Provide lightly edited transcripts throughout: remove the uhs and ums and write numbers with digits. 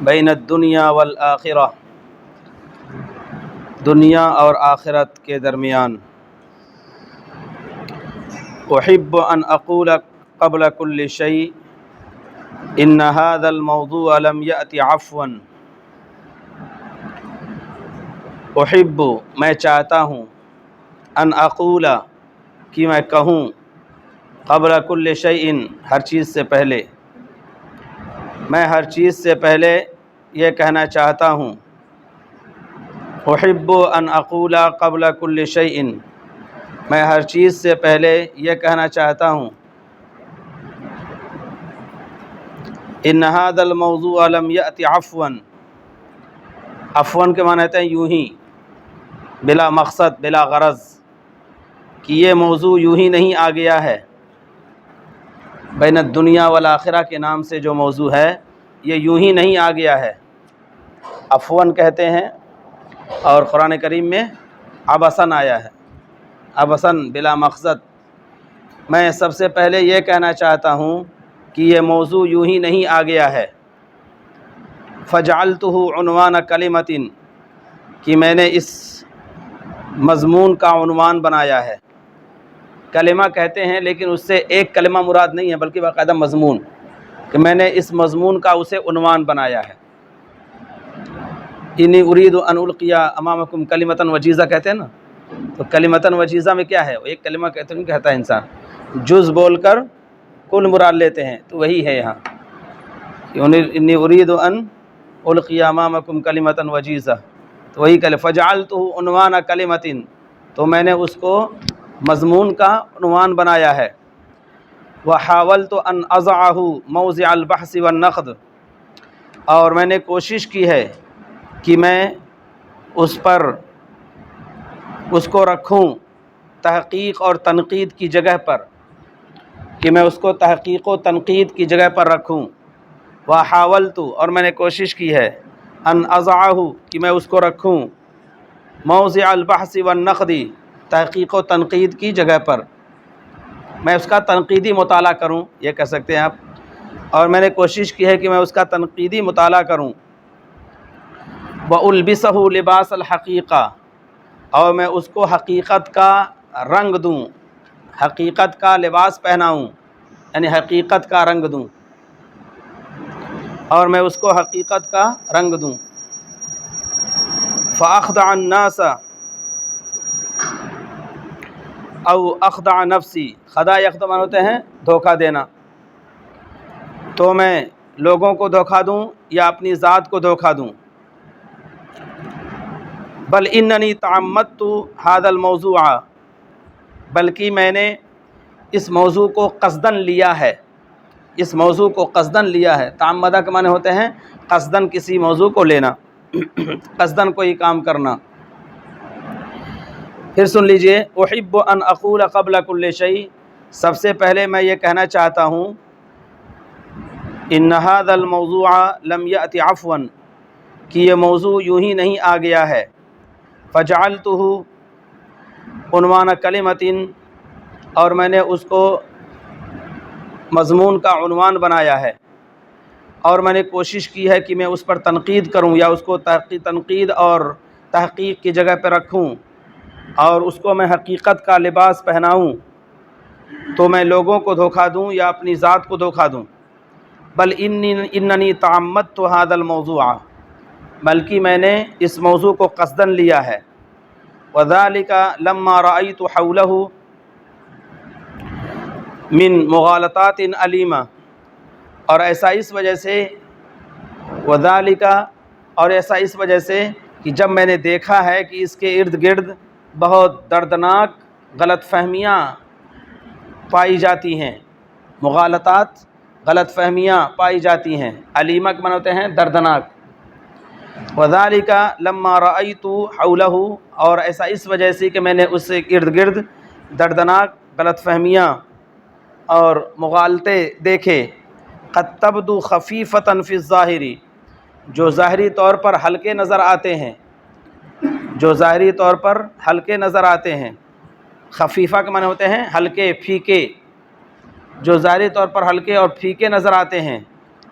بین الدنیا والآخرہ، دنیا اور آخرت کے درمیان۔ احب ان اقول قبل كل شيء ان هذا الموضوع لم يأت عفوا۔ احب میں چاہتا ہوں، ان اقول کہ میں کہوں، قبل كل شيء ہر چیز سے پہلے، میں ہر چیز سے پہلے یہ کہنا چاہتا ہوں۔ احب ان اقول قبل كل شيء، میں ہر چیز سے پہلے یہ کہنا چاہتا ہوں، ان هذا الموضوع لم يأت عفوا۔ عفوا کے معنی ہوتے ہیں یوں ہی، بلا مقصد، بلا غرض، کہ یہ موضوع یوں ہی نہیں آ گیا ہے۔ بین الدنیا والآخرہ کے نام سے جو موضوع ہے یہ یوں ہی نہیں آ گیا ہے، عفوا کہتے ہیں، اور قرآن کریم میں عبثاً آیا ہے، عبثاً بلا مقصد۔ میں سب سے پہلے یہ کہنا چاہتا ہوں کہ یہ موضوع یوں ہی نہیں آ گیا ہے۔ فجعلتہ عنوان کلمۃ، کہ میں نے اس مضمون کا عنوان بنایا ہے۔ کلمہ کہتے ہیں لیکن اس سے ایک کلمہ مراد نہیں ہے بلکہ باقاعدہ مضمون، کہ میں نے اس مضمون کا اسے عنوان بنایا ہے۔ انی ارید ان القی امامکم کلمۃ وجیزہ کہتے ہیں نا، تو کلمۃ وجیزہ میں کیا ہے؟ ایک کلمہ کہتے نہیں کہتا ہے انسان، جز بول کر کل مراد لیتے ہیں، تو وہی ہے یہاں، انی ارید ان القی امامکم کلمۃ وجیزہ، تو وہی فجعلتہ عنوان کلمۃ، تو میں نے اس کو مضمون کا عنوان بنایا ہے۔ وحاولت ان اضعہ موضع البحث والنقد، اور میں نے کوشش کی ہے کہ میں اس پر اس کو رکھوں تحقیق اور تنقید کی جگہ پر، کہ میں اس کو تحقیق و تنقید کی جگہ پر رکھوں۔ وحاولت، اور میں نے کوشش کی ہے، ان اضعہ کہ میں اس کو رکھوں، موضع البحث والنقد تحقیق و تنقید کی جگہ پر، میں اس کا تنقیدی مطالعہ کروں، یہ کہہ سکتے ہیں آپ، اور میں نے کوشش کی ہے کہ میں اس کا تنقیدی مطالعہ کروں۔ وَأُلْبِسَهُ لِبَاسَ الْحَقِیقَہ، اور میں اس کو حقیقت کا رنگ دوں، حقیقت کا لباس پہناؤں، یعنی حقیقت کا رنگ دوں، اور میں اس کو حقیقت کا رنگ دوں۔ فَأَخْدَعَ النَّاسَ او اخدع نفسی، خدا یخدع ہوتے ہیں دھوکہ دینا، تو میں لوگوں کو دھوکہ دوں یا اپنی ذات کو دھوکہ دوں۔ بل اننی تعمدت هذا الموضوع، بلکہ میں نے اس موضوع کو قصداً لیا ہے، اس موضوع کو قصداً لیا ہے۔ تعمدہ کے معنی ہوتے ہیں قصداً کسی موضوع کو لینا، قصداً کوئی کام کرنا۔ پھر سن لیجئے، احب ان اقول قبل كل شيء، سب سے پہلے میں یہ کہنا چاہتا ہوں، ان هذا الموضوع لم يأت عفوا، کہ یہ موضوع یوں ہی نہیں آ گیا ہے۔ فجعلتہ عنوان کلمۃ، اور میں نے اس کو مضمون کا عنوان بنایا ہے، اور میں نے کوشش کی ہے کہ میں اس پر تنقید کروں یا اس کو تنقید اور تحقیق کی جگہ پہ رکھوں، اور اس کو میں حقیقت کا لباس پہناؤں، تو میں لوگوں کو دھوکہ دوں یا اپنی ذات کو دھوکہ دوں۔ بل اننی تعمدت هذا الموضوع، بلکہ میں نے اس موضوع کو قصداً لیا ہے۔ وذلك لما رأيت حوله من مغالطات علیمہ، اور ایسا اس وجہ سے، وذلك، اور ایسا اس وجہ سے کہ جب میں نے دیکھا ہے کہ اس کے ارد گرد بہت دردناک غلط فہمیاں پائی جاتی ہیں، مغالطات غلط فہمیاں پائی جاتی ہیں، علیمہ کے معنی ہوتے ہیں دردناک۔ وذلك لما رأيت حوله، اور ایسا اس وجہ سے کہ میں نے اس کے ارد گرد دردناک غلط فہمیاں اور مغالطے دیکھے، قد تبدو خفیفۃ فی الظاہر، جو ظاہری طور پر ہلکے نظر آتے ہیں، جو ظاہری طور پر ہلکے نظر آتے ہیں۔ خفیفہ کے معنی ہوتے ہیں ہلکے، پھیکے، جو ظاہری طور پر ہلکے اور پھیکے نظر آتے ہیں۔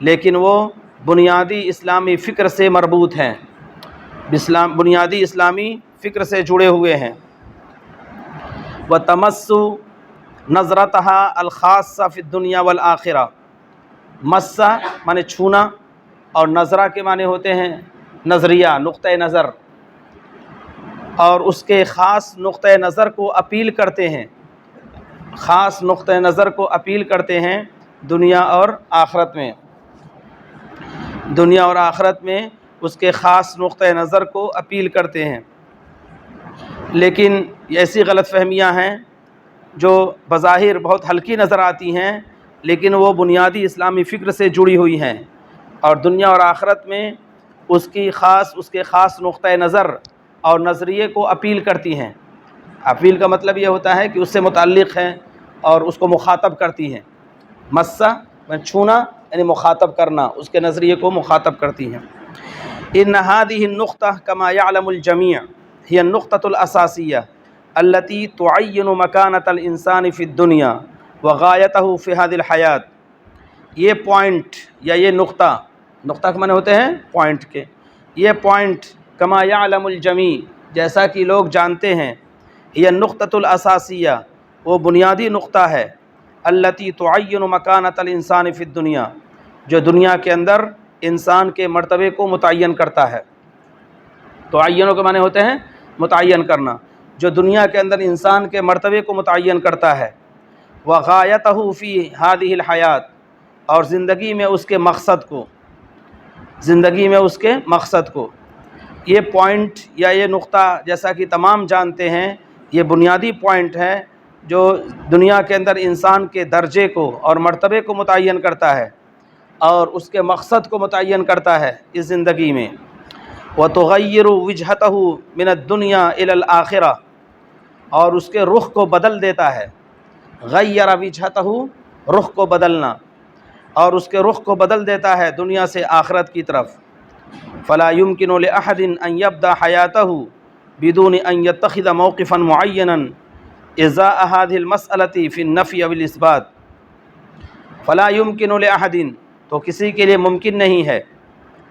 لیکن وہ بنیادی اسلامی فکر سے مربوط ہیں، بنیادی اسلامی فکر سے جڑے ہوئے ہیں۔ وتمس نظرتها الخاصہ فی الدنیا والآخرہ، مسّا معنی چھونا، اور نظرہ کے معنی ہوتے ہیں نظریہ، نقطۂ نظر، اور اس کے خاص نقطۂ نظر کو اپیل کرتے ہیں، خاص نقطۂ نظر کو اپیل کرتے ہیں دنیا اور آخرت میں، دنیا اور آخرت میں اس کے خاص نقطۂ نظر کو اپیل کرتے ہیں۔ لیکن ایسی غلط فہمیاں ہیں جو بظاہر بہت ہلکی نظر آتی ہیں، لیکن وہ بنیادی اسلامی فکر سے جڑی ہوئی ہیں، اور دنیا اور آخرت میں اس کے خاص نقطۂ نظر اور نظریے کو اپیل کرتی ہیں۔ اپیل کا مطلب یہ ہوتا ہے کہ اس سے متعلق ہیں اور اس کو مخاطب کرتی ہیں۔ مسّا میں چھونا یعنی مخاطب کرنا، اس کے نظریے کو مخاطب کرتی ہیں۔ ان هذه النقطہ كما يعلم الجميع هي النقطة الأساسية التي تعين مكانة الإنسان في الدنيا وغايته في هذه الحياة، یہ پوائنٹ یا یہ نقطہ کے معنی ہوتے ہیں پوائنٹ کے، یہ پوائنٹ كما يعلم الجميع جیسا کہ لوگ جانتے ہیں، یہ النقطة الأساسية وہ بنیادی نقطہ ہے، التي تعین مکانۃ الانسان فی الدنیا جو دنیا کے اندر انسان کے مرتبے کو متعین کرتا ہے۔ تعینوں کے معنی ہوتے ہیں متعین کرنا، جو دنیا کے اندر انسان کے مرتبے کو متعین کرتا ہے۔ وغایتہ فی ہذہ الحیات، اور زندگی میں اس کے مقصد کو، زندگی میں اس کے مقصد کو، یہ پوائنٹ یا یہ نقطہ جیسا کہ تمام جانتے ہیں یہ بنیادی پوائنٹ ہے جو دنیا کے اندر انسان کے درجے کو اور مرتبے کو متعین کرتا ہے اور اس کے مقصد کو متعین کرتا ہے اس زندگی میں۔ وتغیر وجہتہ من الدنیا الی الآخرہ، اور اس کے رخ کو بدل دیتا ہے۔ غیر وجہتہ رخ کو بدلنا، اور اس کے رخ کو بدل دیتا ہے دنیا سے آخرت کی طرف۔ فلا يمكن لأحد ان يبدأ حياته بدون ان يتخذ موقفا معینا ازاء هذه المسألة في النفی والاثبات۔ فلا يمكن لأحد، تو کسی کے لیے ممکن نہیں ہے،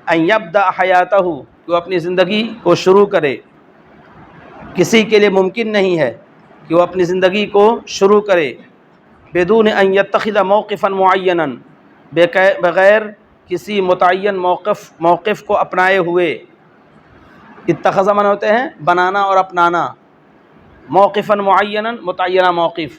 ان يبدأ حیاتہ کہ وہ اپنی زندگی کو شروع کرے، کسی کے لیے ممکن نہیں ہے کہ وہ اپنی زندگی کو شروع کرے بدون ان يتخذ موقفا معینا، بغیر کسی متعین موقف کو اپنائے ہوئے۔ اتخذ معنی ہوتے ہیں بنانا اور اپنانا، موقفا معینا متعینہ موقف،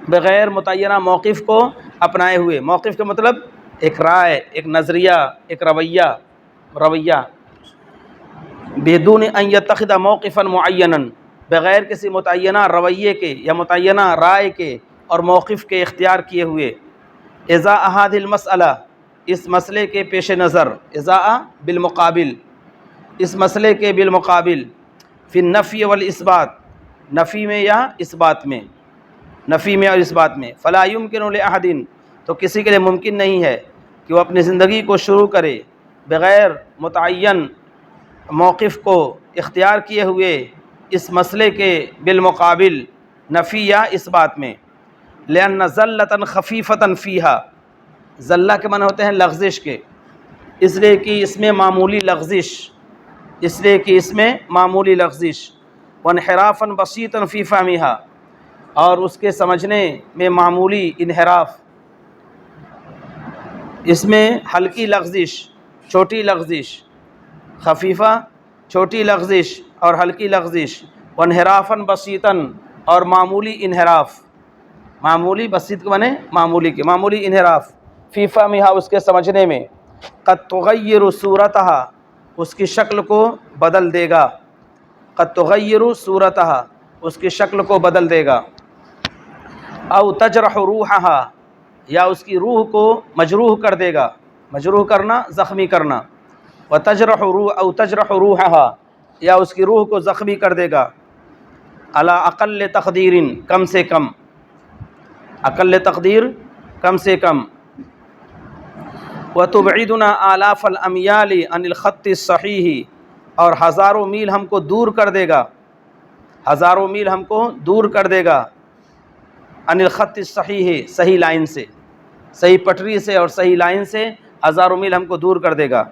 بغیر متعینہ موقف کو اپنائے ہوئے۔ موقف کا مطلب ایک رائے، ایک نظریہ، ایک رویہ۔ بدون ان يتخذ موقفا معینا، بغیر کسی متعینہ رویے کے یا متعینہ رائے کے اور موقف کے اختیار کیے ہوئے۔ ازاء هذه المسألہ، اس مسئلے کے پیش نظر، ازاء بالمقابل، اس مسئلے کے بالمقابل، فی النفی والاثبات، نفی میں یا اثبات میں، نفی میں اور اثبات میں۔ فلا يمكن لأحد، تو کسی کے لیے ممکن نہیں ہے کہ وہ اپنی زندگی کو شروع کرے بغیر متعین موقف کو اختیار کیے ہوئے اس مسئلے کے بالمقابل نفی یا اثبات میں۔ لأن زلة خفیفة فیہا، زلہ کے معنی ہوتے ہیں لغزش کے، اس لیے کہ اس میں معمولی لغزش، وانحرافا بسیطا فی فہمہا، اور اس کے سمجھنے میں معمولی انحراف، اس میں ہلکی لغزش، چھوٹی لغزش، خفیفہ چھوٹی لغزش اور ہلکی لغزش، وانحرافا بسیطا اور معمولی انحراف، معمولی بسیط کے معنی معمولی انحراف، فی فہمہا اس کے سمجھنے میں، قد تغیر صورتہا اس کی شکل کو بدل دے گا، قد تغیر صورتہا اس کی شکل کو بدل دے گا، او تجرح روحہا یا اس کی روح کو مجروح کر دے گا، مجروح کرنا زخمی کرنا، او تجرح روحہا یا اس کی روح کو زخمی کر دے گا، علی اقل تقدیر کم سے کم، اقل تقدیر کم سے کم، وتبعدنا آلاف الامیال عن الخط الصحیح اور ہزاروں میل ہم کو دور کر دے گا، ہزاروں میل ہم کو دور کر دے گا عن الخط الصحیح، صحیح لائن سے، صحیح پٹری سے اور صحیح لائن سے ہزاروں میل ہم کو دور کر دے گا۔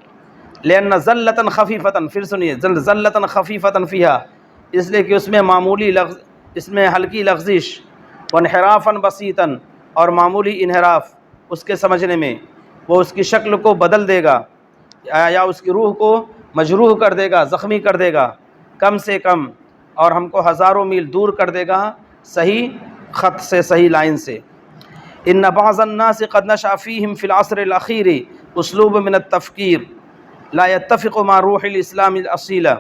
لأن ذلة خفیفتاً، پھر سنیے، ذلة خفیفتاً فیہا، اس لیے کہ اس میں معمولی لغز، اس میں ہلکی لغزش، وانحرافاً بسیطاً، اور معمولی انحراف اس کے سمجھنے میں، وہ اس کی شکل کو بدل دے گا یا اس کی روح کو مجروح کر دے گا، زخمی کر دے گا کم سے کم، اور ہم کو ہزاروں میل دور کر دے گا صحیح خط سے، صحیح لائن سے۔ ان بعض الناس قد نشأ فيهم في العصر الاخیر اسلوب من التفکیر لا يتفق مع روح الاسلام الاصیلہ،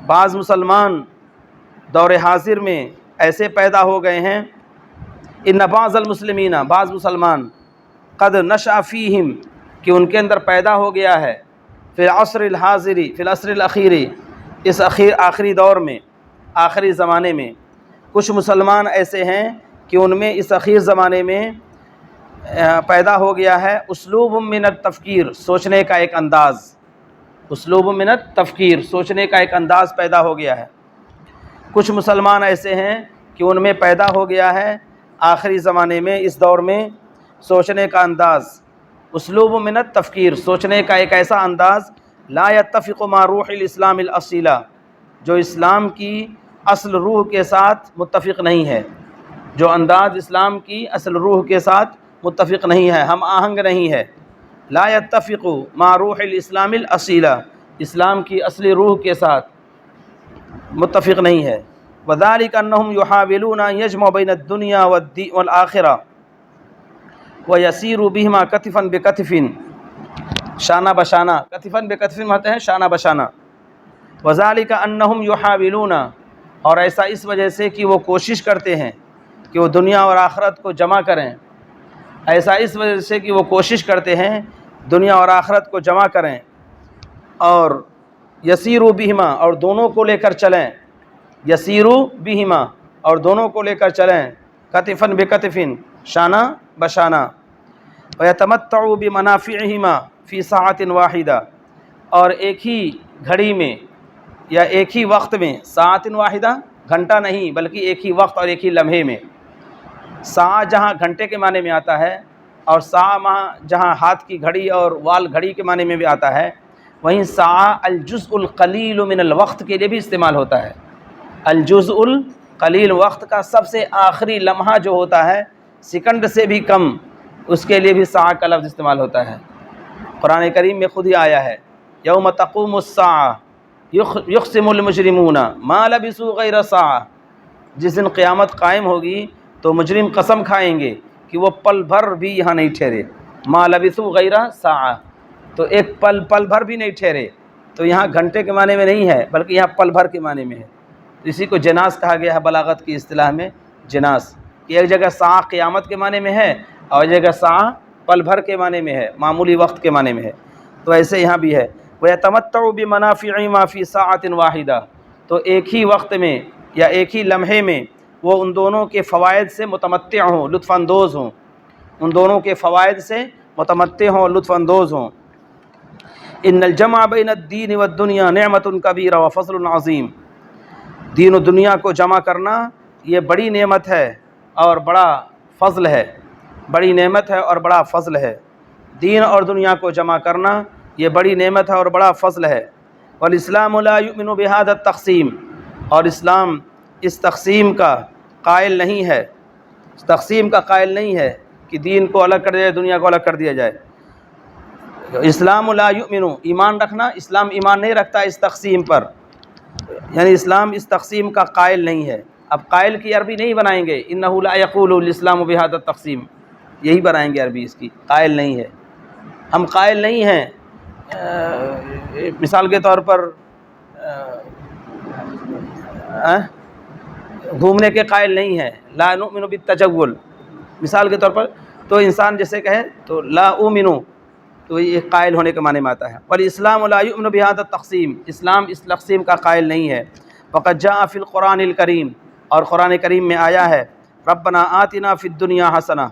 بعض مسلمان دور حاضر میں ایسے پیدا ہو گئے ہیں، ان بعض المسلمین، بعض مسلمان، قد نشأ فیہم، کہ ان کے اندر پیدا ہو گیا ہے، فی العصر الحاضری، فی العصر الاخیری، اس آخری دور میں، آخری زمانے میں، کچھ مسلمان ایسے ہیں کہ ان میں اس اخیر زمانے میں پیدا ہو گیا ہے اسلوب من التفکیر، سوچنے کا ایک انداز، اسلوب من التفکیر، سوچنے کا ایک انداز پیدا ہو گیا ہے۔ کچھ مسلمان ایسے ہیں کہ ان میں پیدا ہو گیا ہے آخری زمانے میں، اس دور میں، سوچنے کا انداز، اسلوب من التفکیر، سوچنے کا ایک ایسا انداز، لا يتفق مع روح الاسلام الاصیلہ، جو اسلام کی اصل روح کے ساتھ متفق نہیں ہے، جو انداز اسلام کی اصل روح کے ساتھ متفق نہیں ہے، ہم آہنگ نہیں ہے۔ لا يتفق مع روح الاسلام الاصیلہ، اسلام کی اصلی روح کے ساتھ متفق نہیں ہے۔ وذلك انہم یحاولون ان یجمعوا بین الدنیا والآخرہ ویسیروا بہما کتفا بکتف، شانہ بشانہ، کتفا بکتف ہوتے ہیں شانہ بشانہ۔ وذلك انہم یحاولون، اور ایسا اس وجہ سے کہ وہ کوشش کرتے ہیں کہ وہ دنیا اور آخرت کو جمع کریں، ایسا اس وجہ سے کہ وہ کوشش کرتے ہیں دنیا اور آخرت کو جمع کریں، اور یسیروا بہما، اور دونوں کو لے کر چلیں، یسیروا بہما، اور دونوں کو لے کر چلیں، کتفا بکتف، شانہ بشانہ، ویتمتعوا بمنافعہما فی ساعۃ واحدہ، اور ایک ہی گھڑی میں یا ایک ہی وقت میں، ساعۃ واحدہ، گھنٹہ نہیں بلکہ ایک ہی وقت اور ایک ہی لمحے میں، ساعہ جہاں گھنٹے کے معنی میں آتا ہے، اور ساعہ جہاں ہاتھ کی گھڑی اور وال گھڑی کے معنی میں بھی آتا ہے، وہیں ساعہ الجزء القلیل من الوقت کے لیے بھی استعمال ہوتا ہے۔ الجزء القلیل، وقت کا سب سے آخری لمحہ جو ہوتا ہے، سیکنڈ سے بھی کم، اس کے لیے بھی ساعہ کا لفظ استعمال ہوتا ہے۔ قرآن کریم میں خود ہی آیا ہے، یوم تقوم الساعہ یقسم المجرمون ما لبثوا غیر ساعہ، جس دن قیامت قائم ہوگی تو مجرم قسم کھائیں گے کہ وہ پل بھر بھی یہاں نہیں ٹھہرے، ما لبثوا غیر ساعہ، تو ایک پل بھر بھی نہیں ٹھہرے، تو یہاں گھنٹے کے معنی میں نہیں ہے بلکہ یہاں پل بھر کے معنی میں ہے۔ اسی کو جناس کہا گیا ہے بلاغت کی اصطلاح میں، جناس، کہ ایک جگہ ساعہ قیامت کے معنی میں ہے اور ایک جگہ ساعہ پل بھر کے معنی میں ہے، معمولی وقت کے معنی میں ہے، تو ایسے یہاں بھی ہے۔ وَيَتَمَتَّعُ بِمَنَافِعِهِمَا فِي سَاعَةٍ وَاحِدَةٍ، تو ایک ہی وقت میں یا ایک ہی لمحے میں وہ ان دونوں کے فوائد سے متمتع ہوں، لطف اندوز ہوں، ان دونوں کے فوائد سے متمتع ہوں، لطف اندوز ہوں۔ ان الجمع بین الدین والدنیا نعمت کبیرہ وفضل عظیم، دین و دنیا کو جمع کرنا یہ بڑی نعمت ہے اور بڑا فضل ہے، بڑی نعمت ہے اور بڑا فضل ہے، دین اور دنیا کو جمع کرنا یہ بڑی نعمت ہے اور بڑا فضل ہے۔ والاسلام لا یؤمن بہذا التقسیم، اور اسلام اس تقسیم کا قائل نہیں ہے، اس تقسیم کا قائل نہیں ہے کہ دین کو الگ کر دیا جائے، دنیا کو الگ کر دیا جائے۔ اسلام لا یؤمن، ایمان رکھنا، اسلام ایمان نہیں رکھتا اس تقسیم پر، یعنی اسلام اس تقسیم کا قائل نہیں ہے۔ اب قائل کی عربی نہیں بنائیں گے، انہ لا یقول الاسلام بہذا التقسیم، یہی بنائیں گے عربی اس کی، قائل نہیں ہے، ہم قائل نہیں ہیں۔ مثال کے طور پر گھومنے کے قائل نہیں ہے، لا نؤمن بالتجول، مثال کے طور پر، تو انسان جیسے کہے تو لا اؤمن، تو یہ قائل ہونے کے معنی میں آتا ہے۔ والاسلام لا یؤمن بہذا التقسیم، اسلام اس تقسیم کا قائل نہیں ہے۔ فقد جاء فی القرآن الکریم، اور قرآن کریم میں آیا ہے، ربنا آتنا فی الدنیا حسنہ،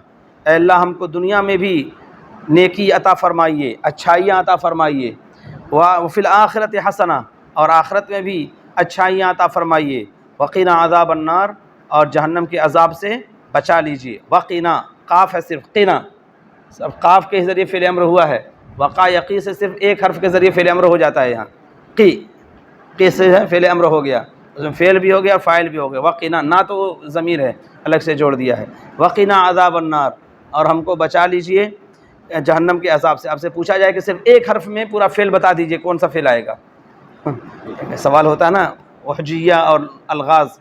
اے اللہ ہم کو دنیا میں بھی نیکی عطا فرمائیے، اچھائیاں عطا فرمائیے، وفی الآخرۃ حسنہ، اور آخرت میں بھی اچھائیاں عطا فرمائیے، وقنا عذاب النار، اور جہنم کے عذاب سے بچا لیجیے. وقینا قاف ہے صرف, قینا سب قاف کے ذریعے فعل امر ہوا ہے. وقا یقی سے صرف ایک حرف کے ذریعے فعل امر ہو جاتا ہے. یہاں قی سے ہے فعل امر ہو گیا, اس میں فعل بھی ہو گیا فاعل بھی ہو گیا. وقینا نہ تو ضمیر ہے الگ سے جوڑ دیا ہے. وقینا عذاب النار, اور ہم کو بچا لیجئے جہنم کے عذاب سے. آپ سے پوچھا جائے کہ صرف ایک حرف میں پورا فعل بتا دیجئے, کون سا فعل آئے گا؟ سوال ہوتا ہے نا وحجیہ اور الغاز,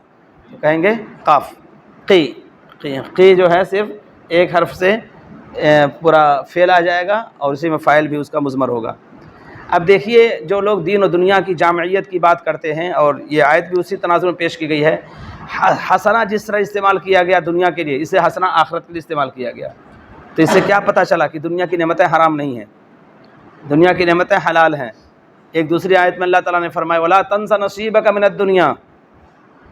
تو کہیں گے قاف. قی جو ہے صرف ایک حرف سے پورا فعل آ جائے گا اور اسی میں فاعل بھی اس کا مضمر ہوگا. اب دیکھیے جو لوگ دین و دنیا کی جامعیت کی بات کرتے ہیں, اور یہ آیت بھی اسی تناظر میں پیش کی گئی ہے. حسنہ جس طرح استعمال کیا گیا دنیا کے لیے, اسے حسنہ آخرت کے لیے استعمال کیا گیا. تو اس سے کیا پتہ چلا کہ دنیا کی نعمتیں حرام نہیں ہیں, دنیا کی نعمتیں حلال ہیں. ایک دوسری آیت میں اللہ تعالیٰ نے فرمایا وَلَا تَنْسَ نَصِيبَكَ مِنَ الدُّنْيَا,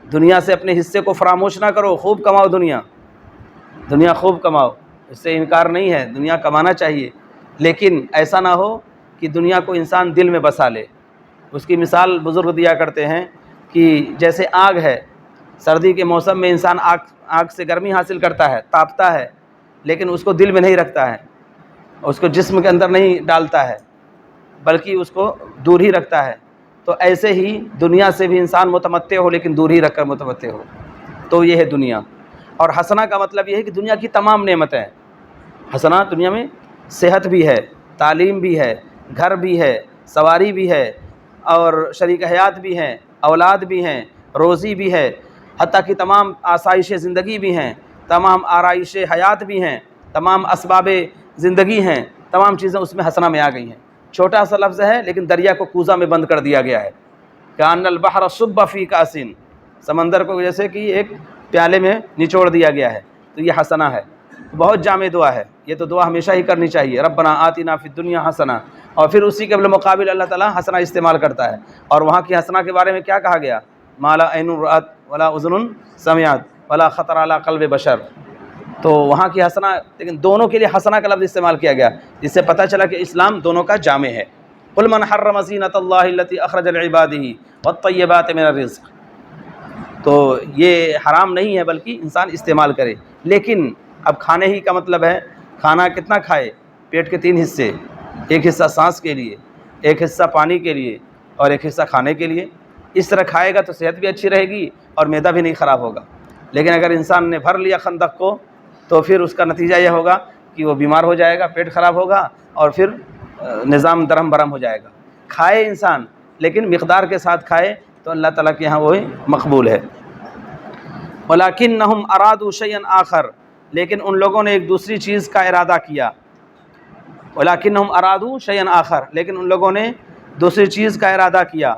دنیا سے اپنے حصے کو فراموش نہ کرو, خوب کماؤ, دنیا خوب کماؤ, اس سے انکار نہیں ہے, دنیا کمانا چاہیے, لیکن ایسا نہ ہو کہ دنیا کو انسان دل میں بسا لے. اس کی مثال بزرگ دیا کرتے ہیں کہ جیسے آگ ہے, سردی کے موسم میں انسان آگ سے گرمی حاصل کرتا ہے, تاپتا ہے, لیکن اس کو دل میں نہیں رکھتا ہے, اس کو جسم کے اندر نہیں ڈالتا ہے, بلکہ اس کو دور ہی رکھتا ہے. تو ایسے ہی دنیا سے بھی انسان متمتع ہو لیکن دور ہی رکھ کر متمتع ہو, تو یہ ہے دنیا. اور حسنہ کا مطلب یہ ہے کہ دنیا کی تمام نعمتیں. حسنہ دنیا میں صحت بھی ہے, تعلیم بھی ہے, گھر بھی ہے, سواری بھی ہے, اور شریک حیات بھی ہیں, اولاد بھی ہیں, روزی بھی ہے, حتیٰ کہ تمام آسائش زندگی بھی ہیں, تمام آرائش حیات بھی ہیں, تمام اسباب زندگی ہیں, تمام چیزیں اس میں حسنہ میں آ گئی ہیں. چھوٹا سا لفظ ہے لیکن دریا کو کوزہ میں بند کر دیا گیا ہے. کأن البحر صب فی کأس, سمندر کو جیسے کہ ایک پیالے میں نچوڑ دیا گیا ہے. تو یہ حسنہ ہے, بہت جامع دعا ہے. یہ تو دعا ہمیشہ ہی کرنی چاہیے, ربنا آتنا فی الدنیا حسنہ, اور پھر اسی کے بالمقابل اللہ تعالیٰ حسنہ استعمال کرتا ہے. اور وہاں کی حسنہ کے بارے میں کیا کہا گیا؟ ما لا عین رأت ولا اذن سمعت ولا خطر علی قلب بشر. تو وہاں کی حسنہ, لیکن دونوں کے لیے حسنہ کا لفظ استعمال کیا گیا, جس سے پتہ چلا کہ اسلام دونوں کا جامع ہے. قل من حرم زینۃ اللہ التی اخرج لعبادہ والطیبات من الرزق. تو یہ حرام نہیں ہے بلکہ انسان استعمال کرے. لیکن اب کھانے ہی کا مطلب ہے, کھانا کتنا کھائے؟ پیٹ کے 3 حصے, ایک حصہ سانس کے لیے, ایک حصہ پانی کے لیے, اور ایک حصہ کھانے کے لیے. اس طرح کھائے گا تو صحت بھی اچھی رہے گی اور معدہ بھی نہیں خراب ہوگا. لیکن اگر انسان نے بھر لیا خندق کو تو پھر اس کا نتیجہ یہ ہوگا کہ وہ بیمار ہو جائے گا, پیٹ خراب ہوگا, اور پھر نظام درہم برہم ہو جائے گا. کھائے انسان لیکن مقدار کے ساتھ کھائے تو اللہ تعالیٰ کے یہاں وہ مقبول ہے. وَلَكِنَّهُمْ أَرَادُوا شَيْئًا آخر, لیکن ان لوگوں نے ایک دوسری چیز کا ارادہ کیا. وَلَكِنَّهُمْ أَرَادُوا شَيْئًا آخر, لیکن ان لوگوں نے دوسری چیز کا ارادہ کیا.